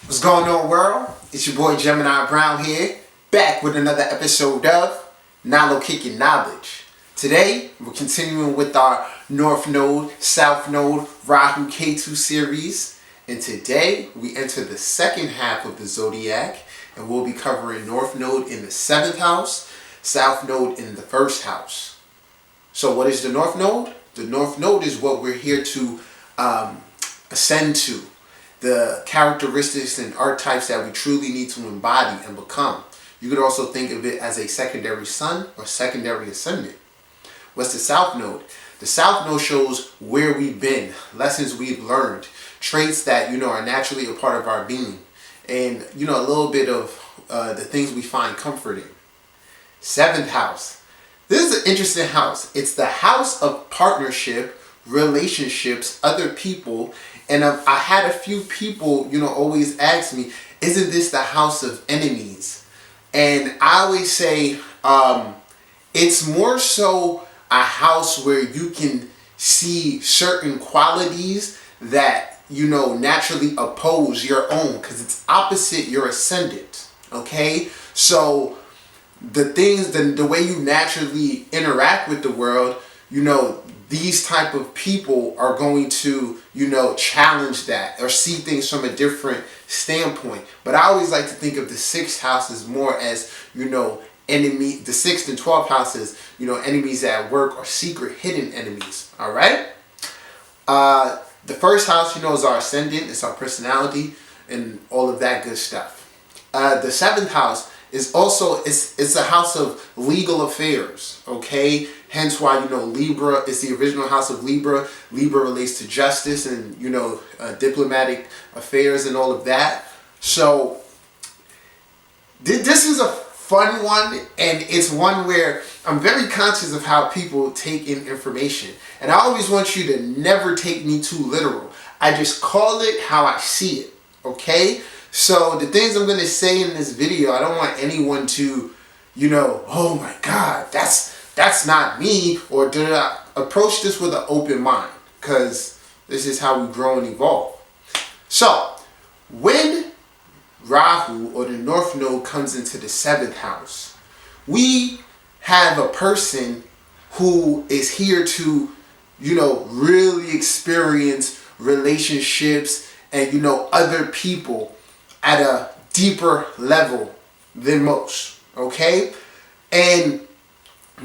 What's going on, world? It's your boy Gemini Brown here, back with another episode of Nalo Kicking Knowledge. Today, we're continuing with our North Node, South Node, Rahu Ketu series. And today, we enter the second half of the zodiac, and we'll be covering North Node in the 7th house, South Node in the 1st house. So what is the North Node? The North Node is what we're here to ascend to. The characteristics and archetypes that we truly need to embody and become. You could also think of it as a secondary sun or secondary ascendant. What's the South Node? The South Node shows where we've been, lessons we've learned, traits that, are naturally a part of our being, and, a little bit of the things we find comfort in. 7th house. This is an interesting house. It's the house of partnership, relationships, other people. And I had a few people, always ask me, isn't this the house of enemies? And I always say, it's more so a house where you can see certain qualities that, naturally oppose your own, because it's opposite your ascendant. Okay? So the things, the way you naturally interact with the world, these type of people are going to, challenge that or see things from a different standpoint. But I always like to think of the 6th house as more as, enemy, the 6th and 12th houses, enemies at work or secret hidden enemies. All right. The 1st house, is our ascendant. It's our personality and all of that good stuff. The 7th house is also, it's a house of legal affairs, okay? Hence why, Libra is the original house of Libra. Libra relates to justice and, diplomatic affairs and all of that. So this is a fun one, and it's one where I'm very conscious of how people take in information. And I always want you to never take me too literal. I just call it how I see it, okay? So the things I'm going to say in this video, I don't want anyone to, oh my God, that's not me, or do I approach this with an open mind, because this is how we grow and evolve. So when Rahu or the North Node comes into the 7th house, we have a person who is here to, really experience relationships and, other people at a deeper level than most, okay? And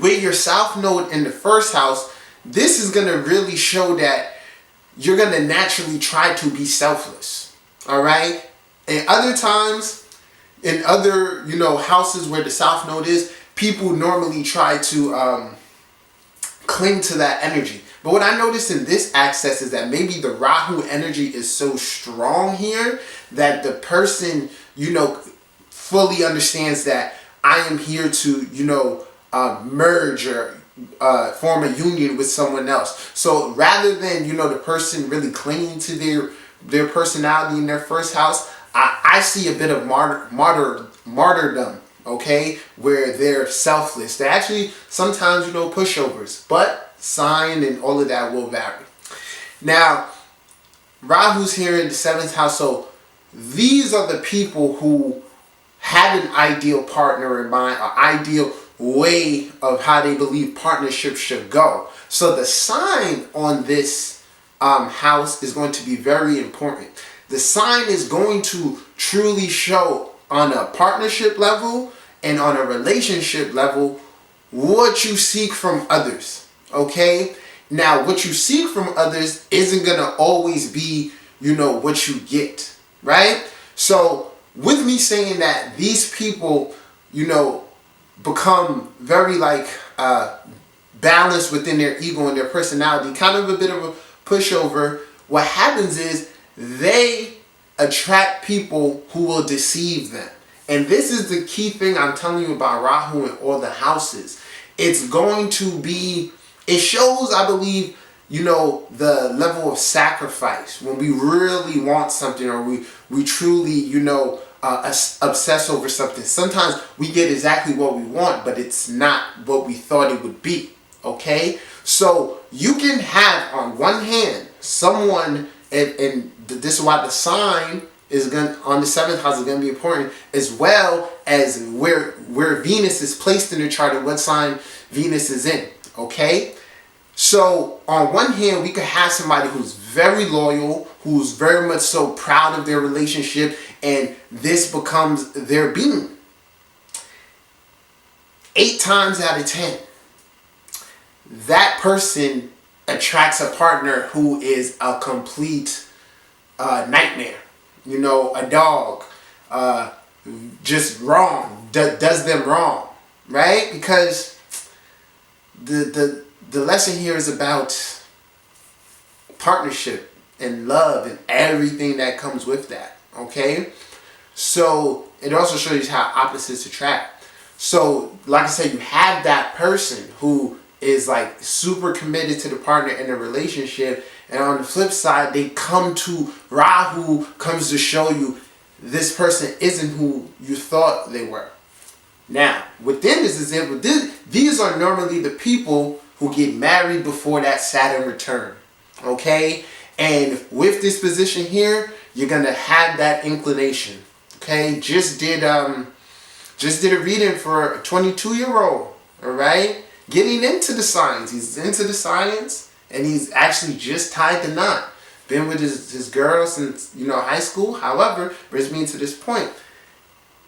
with your South Node in the 1st house, this is going to really show that you're going to naturally try to be selfless, all right? And other times, in other, houses where the South Node is, people normally try to cling to that energy. But what I noticed in this access is that maybe the Rahu energy is so strong here that the person, fully understands that I am here to, merge or form a union with someone else. So rather than, the person really clinging to their personality in their 1st house, I see a bit of martyrdom, okay, where they're selfless. They're actually sometimes, pushovers, but sign and all of that will vary. Now, Rahu's here in the 7th house, so these are the people who have an ideal partner in mind, an ideal way of how they believe partnership should go. So the sign on this house is going to be very important. The sign is going to truly show on a partnership level and on a relationship level what you seek from others. Okay? Now, what you seek from others isn't going to always be, what you get. Right? So, with me saying that these people, become very, balanced within their ego and their personality, kind of a bit of a pushover, what happens is they attract people who will deceive them. And this is the key thing I'm telling you about Rahu and all the houses. It's going to be, it shows, I believe, the level of sacrifice when we really want something, or we truly, obsess over something. Sometimes we get exactly what we want, but it's not what we thought it would be. Okay? So you can have on one hand someone, and this is why the sign is going on the 7th house is going to be important, as well as where Venus is placed in the chart and what sign Venus is in. Okay? So on one hand, we could have somebody who's very loyal, who's very much so proud of their relationship, and this becomes their being. 8 times out of 10, that person attracts a partner who is a complete nightmare. You know, a dog, just wrong, does them wrong, right? Because the lesson here is about partnership and love and everything that comes with that, okay? So it also shows you how opposites attract. So like I said, you have that person who is like super committed to the partner in a relationship, and on the flip side, they come to Rahu comes to show you this person isn't who you thought they were. Now, within this example, these are normally the people who get married before that Saturn return. Okay? And with this position here, you're gonna have that inclination. Okay? Just did a reading for a 22-year-old. Alright? Getting into the science. He's into the science, and he's actually just tied the knot. Been with his girl since, high school. However, brings me to this point.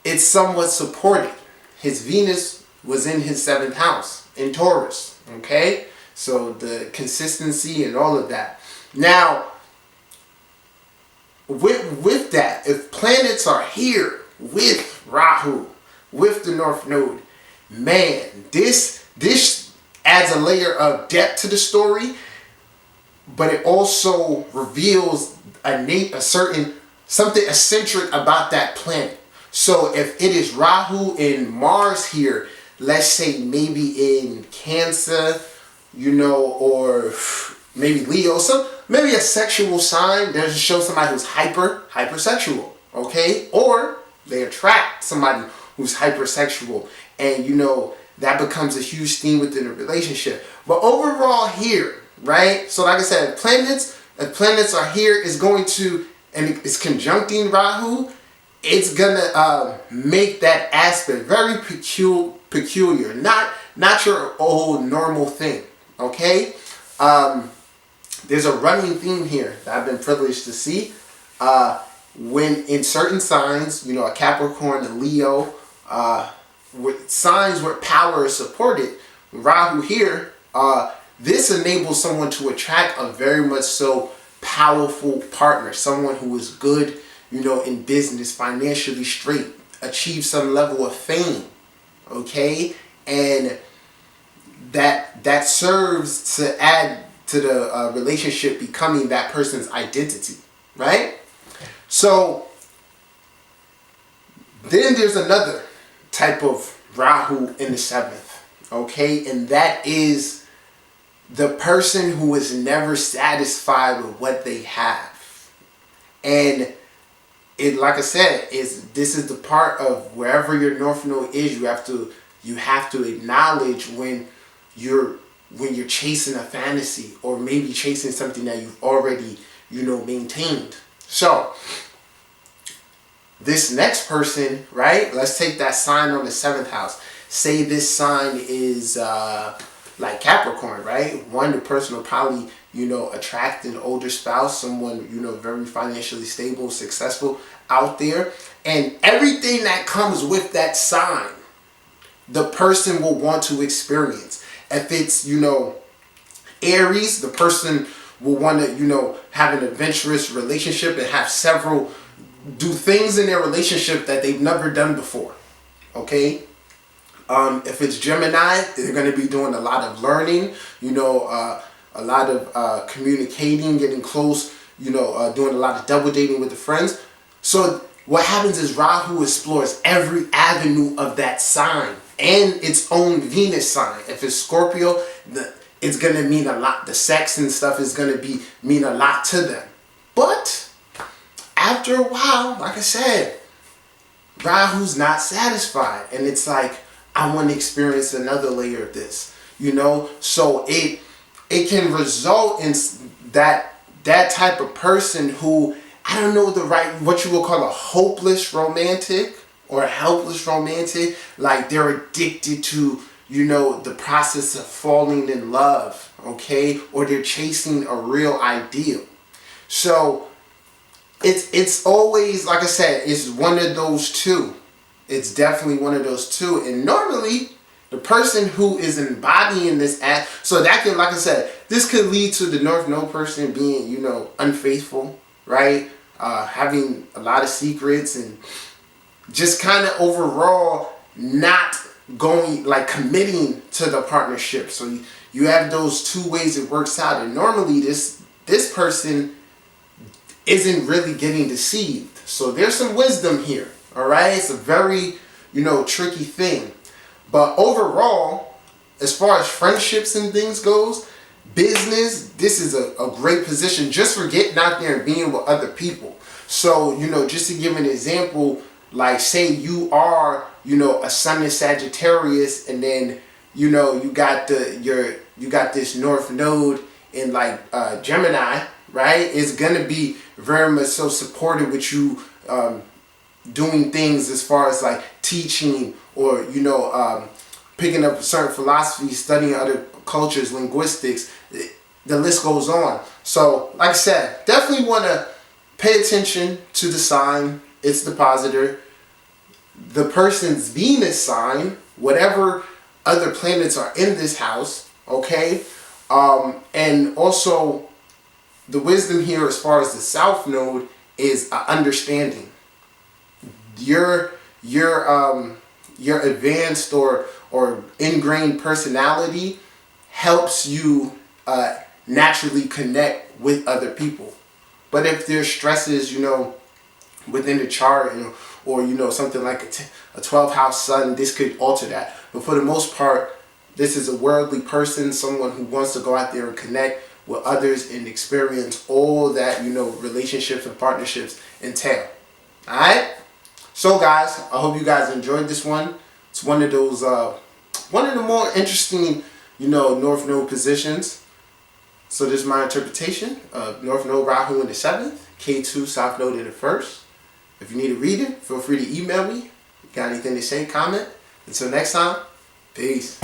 It's somewhat supported. His Venus was in his 7th house, in Taurus. Okay? So the consistency and all of that. Now, with that, if planets are here with Rahu, with the North Node, man, this adds a layer of depth to the story, but it also reveals something eccentric about that planet. So if it is Rahu and Mars here, let's say maybe in Cancer, or maybe Leo, maybe a sexual sign that shows somebody who's hypersexual, okay? Or they attract somebody who's hypersexual, and that becomes a huge theme within a relationship. But overall here, right? So like I said, if planets are here, it's going to, and it's conjuncting Rahu, it's gonna make that aspect very peculiar, not your old normal thing. Okay, there's a running theme here that I've been privileged to see. When in certain signs, a Capricorn, a Leo, with signs where power is supported, Rahu here, this enables someone to attract a very much so powerful partner, someone who is good, in business, financially straight, achieve some level of fame, okay? And that serves to add to the relationship becoming that person's identity, right? So then there's another type of Rahu in the 7th, okay? And that is the person who is never satisfied with what they have. And it, like I said, this is the part of wherever your North Node is, you have to acknowledge when you're chasing a fantasy, or maybe chasing something that you've already, maintained. So this next person, right? Let's take that sign on the 7th house. Say this sign is like Capricorn, right? The person will probably, attract an older spouse, someone, very financially stable, successful out there. And everything that comes with that sign, the person will want to experience. If it's, Aries, the person will want to, have an adventurous relationship and do things in their relationship that they've never done before. Okay? If it's Gemini, they're going to be doing a lot of learning, a lot of communicating, getting close, doing a lot of double dating with the friends. So what happens is Rahu explores every avenue of that sign and its own Venus sign. If it's Scorpio, it's going to mean a lot. The sex and stuff is going to mean a lot to them. But after a while, like I said, Rahu's not satisfied. And it's like, I want to experience another layer of this, So it can result in that type of person who I don't know what you would call a hopeless romantic or a helpless romantic. Like they're addicted to, the process of falling in love, okay? Or they're chasing a real ideal. So it's always, like I said, it's one of those two. It's definitely one of those two. And normally, the person who is embodying this act, so that could, like I said, this could lead to the North Node person being, unfaithful, right? Having a lot of secrets and just kind of overall not committing to the partnership. So you have those two ways it works out. And normally this person isn't really getting deceived. So there's some wisdom here, all right? It's a very, tricky thing. But overall, as far as friendships and things goes, business, this is a great position just for getting out there and being with other people. So, just to give an example, like say you are, a sun in Sagittarius, and then, you got this North Node in Gemini, right? It's gonna be very much so supported with you doing things as far as like teaching or picking up certain philosophies, studying other cultures, linguistics. The list goes on. So, like I said, definitely want to pay attention to the sign. It's the positor. The person's Venus sign, whatever other planets are in this house, okay? And also, the wisdom here as far as the South Node is understanding. Your advanced or ingrained personality helps you naturally connect with other people. But if there's stresses, within the chart, or something like a 12th house sun, this could alter that. But for the most part, this is a worldly person, someone who wants to go out there and connect with others and experience all that, relationships and partnerships entail. All right? So guys, I hope you guys enjoyed this one. It's one of those, one of the more interesting, North Node positions. So this is my interpretation of North Node Rahu in the 7th, Ketu South Node in the 1st. If you need a reading, feel free to email me. Got anything to say, comment. Until next time, peace.